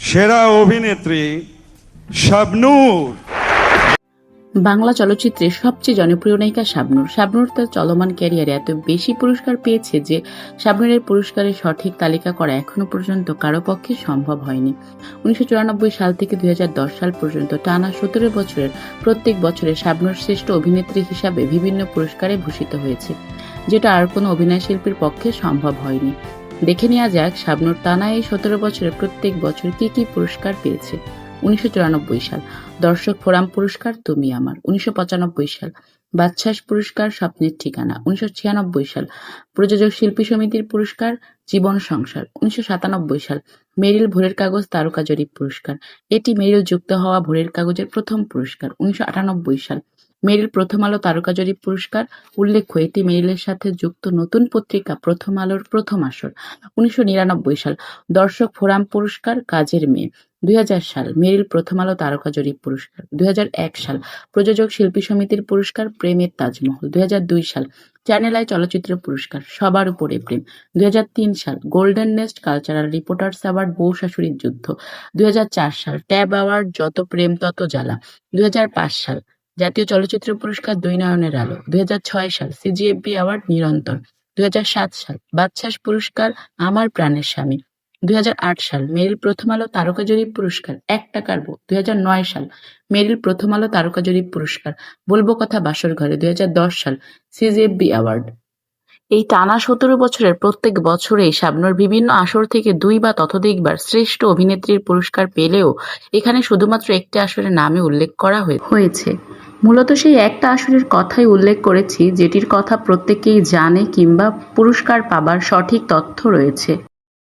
সেরা অভিনেত্রী শাবনূর। বাংলা চলচ্চিত্রের সবচেয়ে জনপ্রিয় নায়িকা শাবনূর। শাবনূর তার চলমান ক্যারিয়ারে এত বেশি পুরস্কার পেয়েছে যে শাবনূরের পুরস্কারের সঠিক তালিকা করা এখনো পর্যন্ত কারো পক্ষে সম্ভব হয়নি। 1994 সাল থেকে 2010 সাল পর্যন্ত টানা 17 বছরের প্রত্যেক বছরে শাবনূর শ্রেষ্ঠ অভিনেত্রী হিসাবে বিভিন্ন পুরস্কারে ভূষিত হয়েছে, যেটা আর কোনো অভিনয়শিল্পীর পক্ষে সম্ভব হয়নি। দেখে নেওয়া যাক শাবনূর টানা এই 17 বছরে প্রত্যেক বছর কি কি পুরস্কার পেয়েছে। 1994 সাল দর্শক ফোরাম পুরস্কার তুমি আমার। 1995 সাল বাদশাস পুরস্কার স্বপ্নের ঠিকানা। 1996 সাল প্রযোজক শিল্পী সমিতির পুরস্কার জীবন সংসার। 1997 সাল মেরিল ভোরের কাগজ তারকা জরিপ পুরস্কার। এটি মেরিল যুক্ত হওয়া ভোরের কাগজের প্রথম পুরস্কার। 1998 সাল মেরিল প্রথম আলো তারকা জরিপ পুরস্কার। উল্লেখ্য, এটি মেরিলের সাথে যুক্ত নতুন পত্রিকা প্রথম আলোর প্রথম আসর। 1999 সাল দর্শক ফোরাম পুরস্কার কাজের মেয়ে। 2000 সাল মেরিল প্রথম আলো তারকা জরিপ পুরস্কার। 2001 সাল প্রযোজক শিল্পী সমিতির পুরস্কার প্রেমের তাজমহল। 2002 সাল চ্যানেল আই চলচ্চিত্র পুরস্কার সবার উপরে প্রেম। 2003 সাল golden nest cultural reporters award বউ শাশুড়ির যুদ্ধ। 2004 সাল ট্যাব অ্যাওয়ার্ড যত প্রেম তত জ্বালা। 2005 সাল জাতীয় চলচ্চিত্র পুরস্কার দুই নয়নের আলো। 2006 সাল সিজিএফবি অ্যাওয়ার্ড নিরন্তর। 2007 সাল বাদশাস পুরস্কার আমার প্রাণের স্বামী। 2008 সাল মেরিল প্রথম আলো তারকা জরিপ পুরস্কার এক টাকার বউ। 2009 সাল মেরিল প্রথম আলো তারকা জরিপ পুরস্কার বলবো কথা বাসর ঘরে। 2010 সাল সিজিএফবি অ্যাওয়ার্ড। এই টানা 17 বছরের প্রত্যেক বছরেই শাবনূর বিভিন্ন আসর থেকে 2 বা ততোধিকবার শ্রেষ্ঠ অভিনেত্রীর পুরস্কার পেলেও এখানে শুধুমাত্র একটি আসরের নামে উল্লেখ করা হয়েছে। মূলত সেই একটা আসরের কথাই উল্লেখ করেছি, যেটির কথা প্রত্যেকেই জানে কিংবা পুরস্কার পাবার সঠিক তথ্য রয়েছে।